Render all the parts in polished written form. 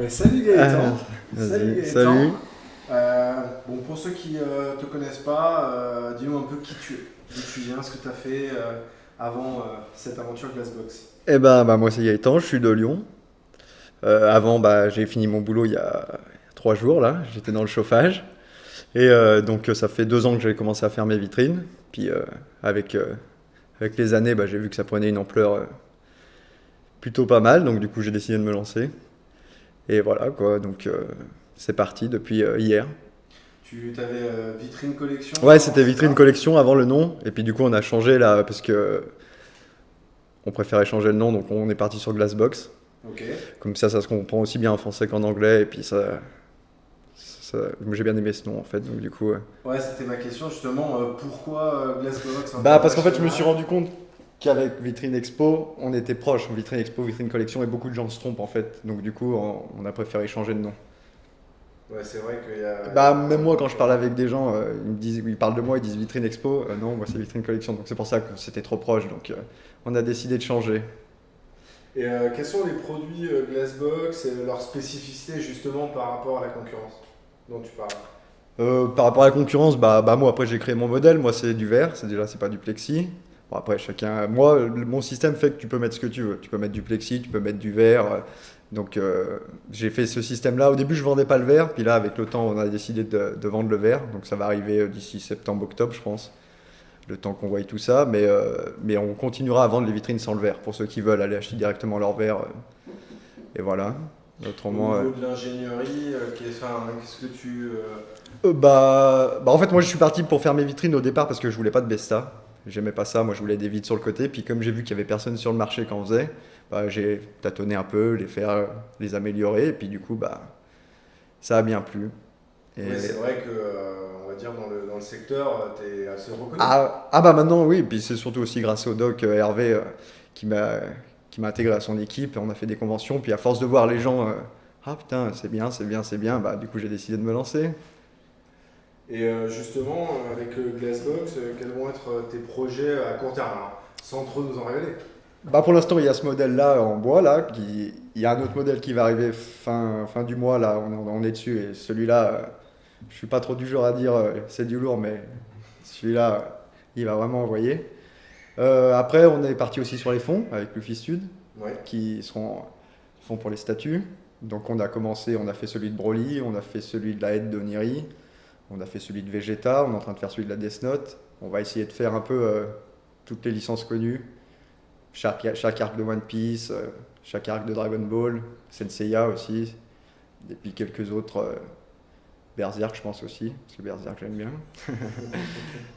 Salut Gaëtan. Salut Vas-y, Gaëtan. salut. Bon, pour ceux qui te connaissent pas, dis-nous un peu qui tu es, d'où tu viens, ce que tu as fait avant cette aventure Glassbox. Moi c'est Gaëtan, je suis de Lyon. Avant, j'ai fini mon boulot il y a 3 jours là, j'étais dans le chauffage. Ça fait 2 ans que j'ai commencé à faire mes vitrines. Puis avec, euh, avec les années, j'ai vu que ça prenait une ampleur plutôt pas mal, donc du coup j'ai décidé de me lancer. Et voilà quoi, c'est parti depuis hier. Tu avais Vitrine Collection Ouais, avant, c'était c'est Vitrine ça? Collection avant le nom, et puis du coup on a changé là parce que on préférait changer le nom, donc on est parti sur Glassbox. Ok. Comme ça se comprend aussi bien en français qu'en anglais. Et puis moi, j'ai bien aimé ce nom en fait. Donc du coup, Ouais, c'était ma question justement. Pourquoi Glassbox parce qu'en fait, je me suis International? rendu compte qu'avec Vitrine Expo, on était proche. Vitrine Expo, Vitrine Collection, et beaucoup de gens se trompent en fait. Donc du coup, on a préféré changer de nom. Ouais, c'est vrai qu'il y a pas Même mal de moi, quand je parle concurrents. avec des gens, ils parlent de moi, ils disent Vitrine Expo. Non, moi c'est Vitrine Collection. Donc c'est pour ça que c'était trop proche. Donc on a décidé de changer. Et quels sont les produits Glassbox et leurs spécificités justement par rapport à la concurrence dont tu parles? Par rapport à la concurrence, moi après j'ai créé mon modèle, moi c'est du verre, c'est pas du plexi. Bon après chacun, moi mon système fait que tu peux mettre ce que tu veux, tu peux mettre du plexi, tu peux mettre du verre. J'ai fait ce système-là. Au début je vendais pas le verre, puis là avec le temps on a décidé de vendre le verre, donc ça va arriver d'ici septembre-octobre je pense, le temps qu'on voie tout ça, mais on continuera à vendre les vitrines sans le verre pour ceux qui veulent aller acheter directement leur verre. Et voilà. Au Autrement, niveau de l'ingénierie, qu'est-ce que tu... En fait, moi, je suis parti pour faire mes vitrines au départ parce que je voulais pas de Besta. J'aimais pas ça. Moi, je voulais des vitres sur le côté. Puis, comme j'ai vu qu'il y avait personne sur le marché qui en faisait, j'ai tâtonné un peu, les faire, les améliorer. Et puis, du coup, ça a bien plu. Et... Oui, c'est vrai que, on va dire, dans le secteur, tu es assez reconnu. Maintenant, oui. Puis, c'est surtout aussi grâce au doc Hervé qui m'a qui m'a intégré à son équipe. On a fait des conventions. Puis, à force de voir les gens, ah putain, c'est bien, c'est bien, c'est bien, du coup, j'ai décidé de me lancer. Et justement, avec Glassbox, quels vont être tes projets à court terme, alors, sans trop nous en révéler? Pour l'instant, il y a ce modèle-là en bois, là, il y a un autre modèle qui va arriver fin du mois, là, on est dessus, et celui-là, je suis pas trop du genre à dire c'est du lourd, mais celui-là, il va vraiment envoyer. Après, on est parti aussi sur les fonds avec Luffy Stud, Ouais. qui seront fonds pour les statues. Donc on a commencé, on a fait celui de Broly, on a fait celui de la Haide de Niri, on a fait celui de Vegeta, on est en train de faire celui de la Death Note. On va essayer de faire un peu toutes les licences connues. Chaque arc de One Piece, chaque arc de Dragon Ball, Senseiya aussi, et puis quelques autres, Berserk je pense aussi, parce que Berserk j'aime bien.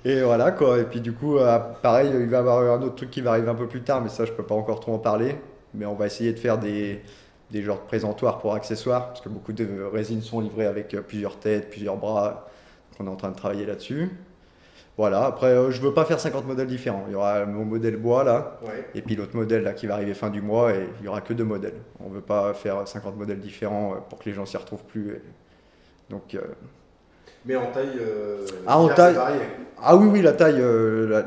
Et voilà quoi, et puis du coup, pareil, il va y avoir un autre truc qui va arriver un peu plus tard, mais ça je peux pas encore trop en parler, mais on va essayer de faire des genres de présentoirs pour accessoires, parce que beaucoup de résines sont livrées avec plusieurs têtes, plusieurs bras, donc on est en train de travailler là-dessus. Voilà, après, je veux pas faire 50 modèles différents. Il y aura mon modèle bois là, Ouais. et puis l'autre modèle là qui va arriver fin du mois, et il y aura que 2 modèles. On veut pas faire 50 modèles différents pour que les gens s'y retrouvent plus. Donc, Mais en taille, en dire c'est taille. varié. Ah oui, oui, la taille,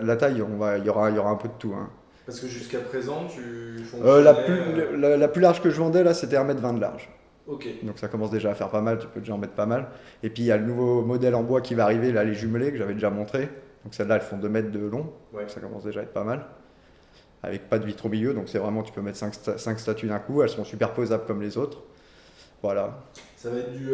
la taille, il y aura un peu de tout, hein. Parce que jusqu'à présent, tu La fonctionnais... plus, la plus large que je vendais là, c'était 1,20 m de large. Ok, Donc ça commence déjà à faire pas mal, tu peux déjà en mettre pas mal. Et puis il y a le nouveau modèle en bois qui va arriver, là, les jumelés que j'avais déjà montré. Donc celles-là, elles font 2 mètres de long. ouais. Donc ça commence déjà à être pas mal. Avec pas de vitre au milieu, donc c'est vraiment, tu peux mettre 5 statues d'un coup, elles sont superposables comme les autres. Voilà. Ça va être du...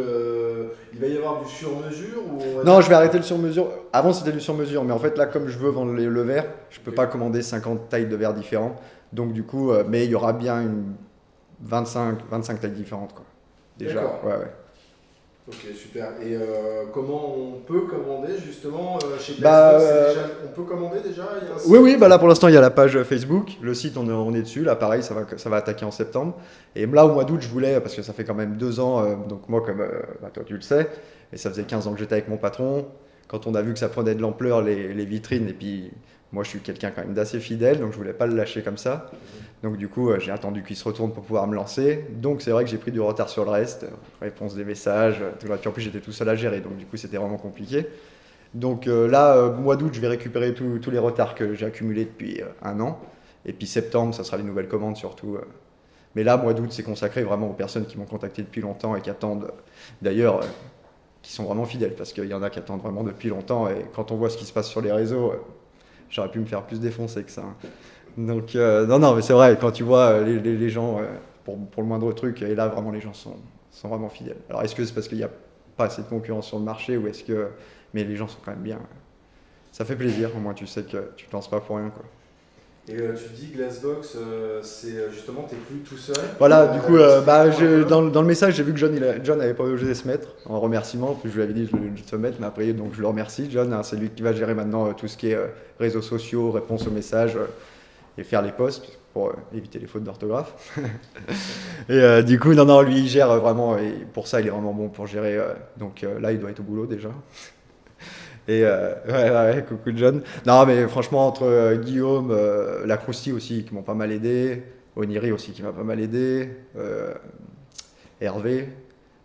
il va y avoir du sur-mesure ou on va Non, dire... je vais arrêter le sur-mesure. Avant c'était du sur-mesure, mais en fait là, comme je veux vendre le verre, je peux Ok. pas commander 50 tailles de verre différents. Donc du coup, mais il y aura bien une 25 tailles différentes, quoi. Déjà, D'accord. ouais, ouais. Ok, super. Et comment on peut commander justement chez Bah, Glassbox? On peut commander déjà? Il y a un oui, site? oui, là pour l'instant il y a la page Facebook, le site on est dessus, là pareil ça va attaquer en septembre. Et là au mois d'août je voulais, parce que ça fait quand même 2 ans, donc moi comme toi tu le sais, et ça faisait 15 ans que j'étais avec mon patron, quand on a vu que ça prenait de l'ampleur les vitrines, et puis moi je suis quelqu'un quand même d'assez fidèle, donc je voulais pas le lâcher comme ça. Donc du coup j'ai attendu qu'il se retourne pour pouvoir me lancer, donc c'est vrai que j'ai pris du retard sur le reste, réponse des messages, tout là. Puis en plus j'étais tout seul à gérer, donc du coup c'était vraiment compliqué. Donc là, mois d'août, je vais récupérer tous les retards que j'ai accumulés depuis 1 an. Et puis septembre, ça sera les nouvelles commandes surtout. Mais là, mois d'août, c'est consacré vraiment aux personnes qui m'ont contacté depuis longtemps et qui attendent, d'ailleurs, qui sont vraiment fidèles, parce qu'il y en a qui attendent vraiment depuis longtemps, et quand on voit ce qui se passe sur les réseaux, j'aurais pu me faire plus défoncer que ça, hein. Donc, non, mais c'est vrai, quand tu vois les gens, pour le moindre truc, et là, vraiment, les gens sont vraiment fidèles. Alors, est-ce que c'est parce qu'il n'y a pas assez de concurrence sur le marché, ou est-ce que... Mais les gens sont quand même bien. Ça fait plaisir, au moins tu sais que tu ne te lances pas pour rien, quoi. Et tu dis Glassbox, c'est justement, t'es plus tout seul. Voilà, du coup, explique-moi un peu. dans le message, j'ai vu que John n'avait pas osé se mettre en remerciement, puis je lui avais dit de se mettre, mais après, donc je le remercie. John, hein, c'est lui qui va gérer maintenant tout ce qui est réseaux sociaux, réponse aux messages et faire les posts pour éviter les fautes d'orthographe. Et du coup, non, lui, il gère vraiment, et pour ça, il est vraiment bon pour gérer. Donc là, il doit être au boulot déjà. Et ouais, coucou John. Non, mais franchement, entre Guillaume, Lacrousti aussi, qui m'ont pas mal aidé, Oniri aussi, qui m'a pas mal aidé, Hervé.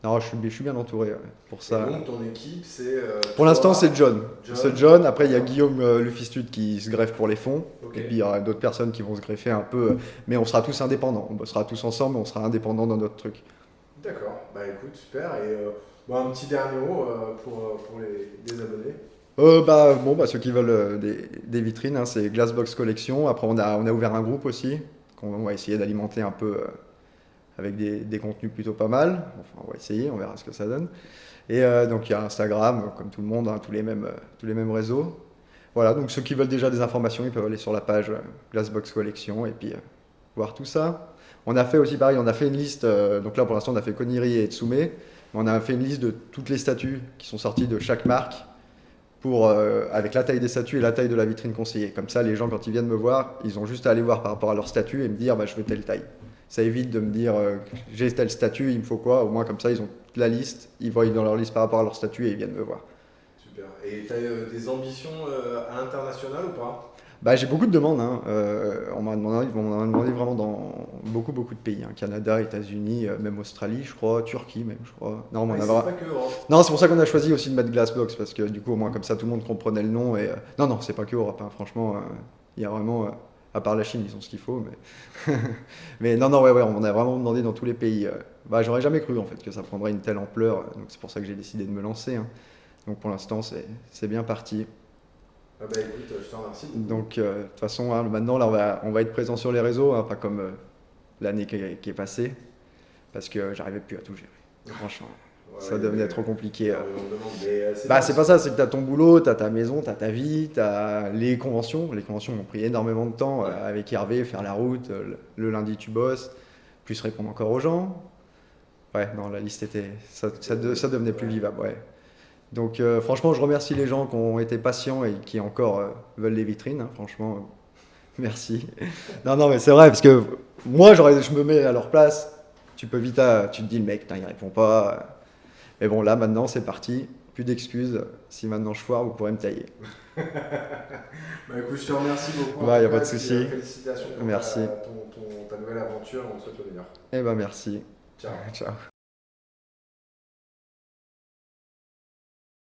Non, je suis bien entouré ouais, pour Et ça. donc ton équipe, c'est Pour l'instant, toi, c'est John. John. C'est John. Après, il y a Guillaume Lufistude qui se greffe pour les fonds. Ok. Et puis, il y aura d'autres personnes qui vont se greffer un peu. Mais on sera tous indépendants. On bossera tous ensemble, mais on sera indépendants dans notre truc. D'accord. Bah écoute, super. Et bon, un petit dernier mot pour les abonnés. Ceux qui veulent des vitrines, hein, c'est Glassbox Collection. Après, on a ouvert un groupe aussi, qu'on va essayer d'alimenter un peu avec des contenus plutôt pas mal. Enfin, on va essayer, on verra ce que ça donne. Et donc, il y a Instagram, comme tout le monde, hein, tous les mêmes réseaux. Voilà, donc ceux qui veulent déjà des informations, ils peuvent aller sur la page Glassbox Collection et puis voir tout ça. On a fait aussi pareil, on a fait une liste, donc là pour l'instant on a fait Koniri et Tsume, mais on a fait une liste de toutes les statues qui sont sorties de chaque marque avec la taille des statues et la taille de la vitrine conseillée. Comme ça, les gens, quand ils viennent me voir, ils ont juste à aller voir par rapport à leur statut et me dire je veux telle taille. Ça évite de me dire j'ai telle statut, il me faut quoi. Au moins, comme ça, ils ont la liste, ils voient dans leur liste par rapport à leur statut et ils viennent me voir. Super. Et tu as des ambitions à l'international ou pas? J'ai beaucoup de demandes, hein. On m'en a demandé vraiment dans beaucoup, beaucoup de pays, hein. Canada, États-Unis, même Australie, je crois, Turquie même, je crois. Non, Ah, et c'est pas que Europe. Non, c'est pour ça qu'on a choisi aussi de mettre Glassbox, parce que du coup, au moins, comme ça, tout le monde comprenait le nom. Et, non, c'est pas que Europe, hein. Franchement, il y a vraiment, à part la Chine, ils ont ce qu'il faut. Mais, mais non, ouais, on a vraiment demandé dans tous les pays. J'aurais jamais cru, en fait, que ça prendrait une telle ampleur. Donc, c'est pour ça que j'ai décidé de me lancer, hein. Donc, pour l'instant, c'est bien parti. Ah bah écoute, je te remercie beaucoup. Donc, de toute façon, hein, maintenant, là, on va être présent sur les réseaux, hein, pas comme l'année qui est passée, parce que j'arrivais plus à tout gérer. Franchement, ça Ouais, devenait trop compliqué. on me demande, mais c'est bien. C'est pas ça, c'est que tu as ton boulot, tu as ta maison, tu as ta vie, tu as les conventions. Les conventions m'ont pris énormément de temps avec Hervé, faire la route. Le lundi, tu bosses, plus répondre encore aux gens. Ouais, non, la liste était. Ça devenait plus vivable, ouais. Donc, franchement, je remercie les gens qui ont été patients et qui encore veulent les vitrines, hein. Franchement, merci. Non, mais c'est vrai, parce que moi, je me mets à leur place. Tu peux vite, tu te dis, le mec, putain, il répond pas. Mais bon, là, maintenant, c'est parti. Plus d'excuses. Si maintenant je foire, vous pourrez me tailler. Bah écoute, je te remercie beaucoup. Ouais, En y tout a pas cas, de et puis, souci. félicitations pour Merci. ta nouvelle aventure. On te souhaite le meilleur. Eh ben, merci. Ciao. Ciao.